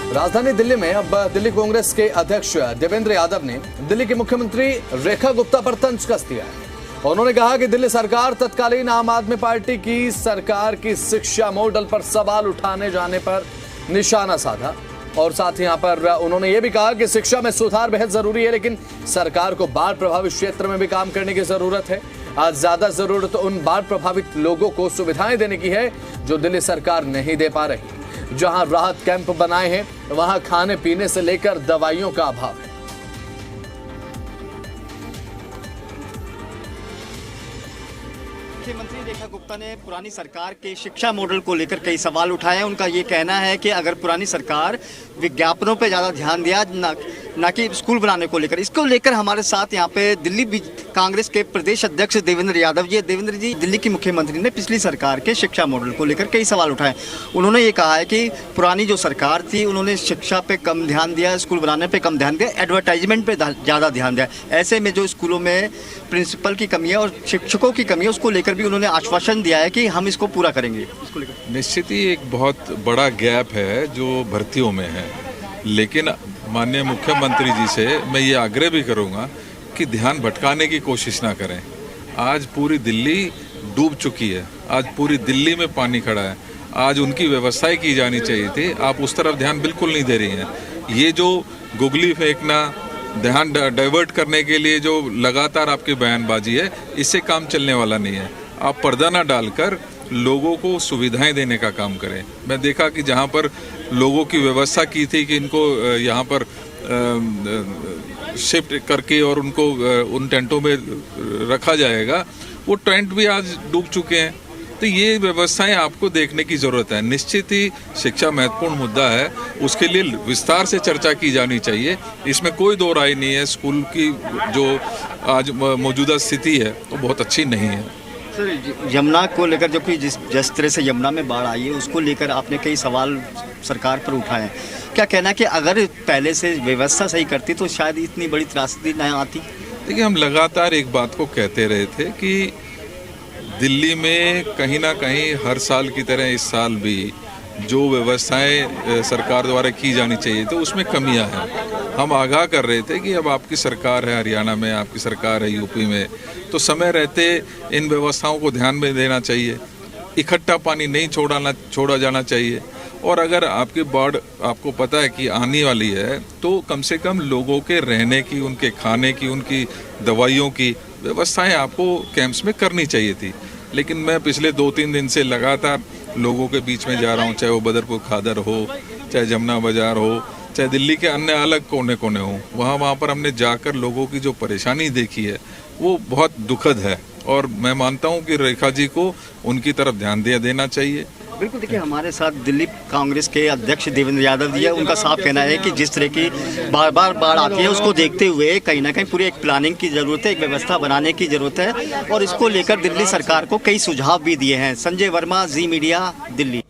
राजधानी दिल्ली में अब दिल्ली कांग्रेस के अध्यक्ष देवेंद्र यादव ने दिल्ली के मुख्यमंत्री रेखा गुप्ता पर तंज कस दिया है। उन्होंने कहा कि दिल्ली सरकार तत्कालीन आम आदमी पार्टी की सरकार की शिक्षा मॉडल पर सवाल उठाने जाने पर निशाना साधा और साथ ही यहां पर उन्होंने ये भी कहा कि शिक्षा में सुधार बेहद जरूरी है, लेकिन सरकार को बाढ़ प्रभावित क्षेत्र में भी काम करने की जरूरत है। आज ज्यादा जरूरत उन बाढ़ प्रभावित लोगों को सुविधाएं देने की है जो दिल्ली सरकार नहीं दे पा रही। जहां राहत कैंप बनाए हैं वहां खाने पीने से लेकर दवाइयों का अभाव है। मुख्यमंत्री रेखा गुप्ता ने पुरानी सरकार के शिक्षा मॉडल को लेकर कई सवाल उठाए। उनका ये कहना है कि अगर पुरानी सरकार विज्ञापनों पे ज़्यादा ध्यान दिया ना कि स्कूल बनाने को लेकर, इसको लेकर हमारे साथ यहाँ पे दिल्ली कांग्रेस के प्रदेश अध्यक्ष देवेंद्र यादव जी। देवेंद्र जी, दिल्ली की मुख्यमंत्री ने पिछली सरकार के शिक्षा मॉडल को लेकर कई सवाल उठाए। उन्होंने ये कहा है कि पुरानी जो सरकार थी उन्होंने शिक्षा पे कम ध्यान दिया, स्कूल बनाने पे कम ध्यान दिया, एडवर्टाइजमेंट पे ज़्यादा ध्यान दिया। ऐसे में जो स्कूलों में प्रिंसिपल की कमी है और शिक्षकों की कमी है, उसको लेकर भी उन्होंने आश्वासन दिया है कि हम इसको पूरा करेंगे। इसको लेकर निश्चित ही एक बहुत बड़ा गैप है जो भर्तियों में है, लेकिन माननीय मुख्यमंत्री जी से मैं ये आग्रह भी करूँगा कि ध्यान भटकाने की कोशिश ना करें। आज पूरी दिल्ली डूब चुकी है, आज पूरी दिल्ली में पानी खड़ा है, आज उनकी व्यवस्थाएं की जानी चाहिए थी। आप उस तरफ ध्यान बिल्कुल नहीं दे रही हैं। ये जो गुगली फेंकना, ध्यान डाइवर्ट करने के लिए जो लगातार आपकी बयानबाजी है, इससे काम चलने वाला नहीं है। आप पर्दा ना डालकर लोगों को सुविधाएं देने का काम करें। मैं देखा कि जहाँ पर लोगों की व्यवस्था की थी कि इनको यहाँ पर शिफ्ट करके और उनको उन टेंटों में रखा जाएगा, वो टेंट भी आज डूब चुके हैं। तो ये व्यवस्थाएं आपको देखने की ज़रूरत है। निश्चित ही शिक्षा महत्वपूर्ण मुद्दा है, उसके लिए विस्तार से चर्चा की जानी चाहिए, इसमें कोई दो राय नहीं है। स्कूल की जो आज मौजूदा स्थिति है वो बहुत अच्छी नहीं है। सर, यमुना को लेकर जो कि जिस तरह से यमुना में बाढ़ आई है, उसको लेकर आपने कई सवाल सरकार पर उठाए हैं। क्या कहना है कि अगर पहले से व्यवस्था सही करती तो शायद इतनी बड़ी त्रासदी न आती? देखिए, हम लगातार एक बात को कहते रहे थे कि दिल्ली में कहीं ना कहीं हर साल की तरह इस साल भी जो व्यवस्थाएं सरकार द्वारा की जानी चाहिए तो उसमें कमियां हैं। हम आगाह कर रहे थे कि अब आपकी सरकार है हरियाणा में, आपकी सरकार है यूपी में, तो समय रहते इन व्यवस्थाओं को ध्यान में देना चाहिए। इकट्ठा पानी नहीं छोड़ा जाना चाहिए। और अगर आपकी बाढ़ आपको पता है कि आने वाली है, तो कम से कम लोगों के रहने की, उनके खाने की, उनकी दवाइयों की व्यवस्थाएं आपको कैंप्स में करनी चाहिए थी। लेकिन मैं पिछले 2-3 दिन से लगातार लोगों के बीच में जा रहा हूँ, चाहे वो बदरपुर खादर हो, चाहे जमुना बाजार हो, चाहे दिल्ली के अन्य अलग कोने कोने हो, वहाँ पर हमने जाकर लोगों की जो परेशानी देखी है वो बहुत दुखद है। और मैं मानता हूँ कि रेखा जी को उनकी तरफ ध्यान देना चाहिए। बिल्कुल, देखिए हमारे साथ दिल्ली कांग्रेस के अध्यक्ष देवेंद्र यादव जी है। उनका साफ कहना है कि जिस तरह की बार बार बाढ़ आती है, उसको देखते हुए कहीं ना कहीं पूरी एक प्लानिंग की ज़रूरत है, एक व्यवस्था बनाने की ज़रूरत है, और इसको लेकर दिल्ली सरकार को कई सुझाव भी दिए हैं। संजय वर्मा, जी मीडिया, दिल्ली।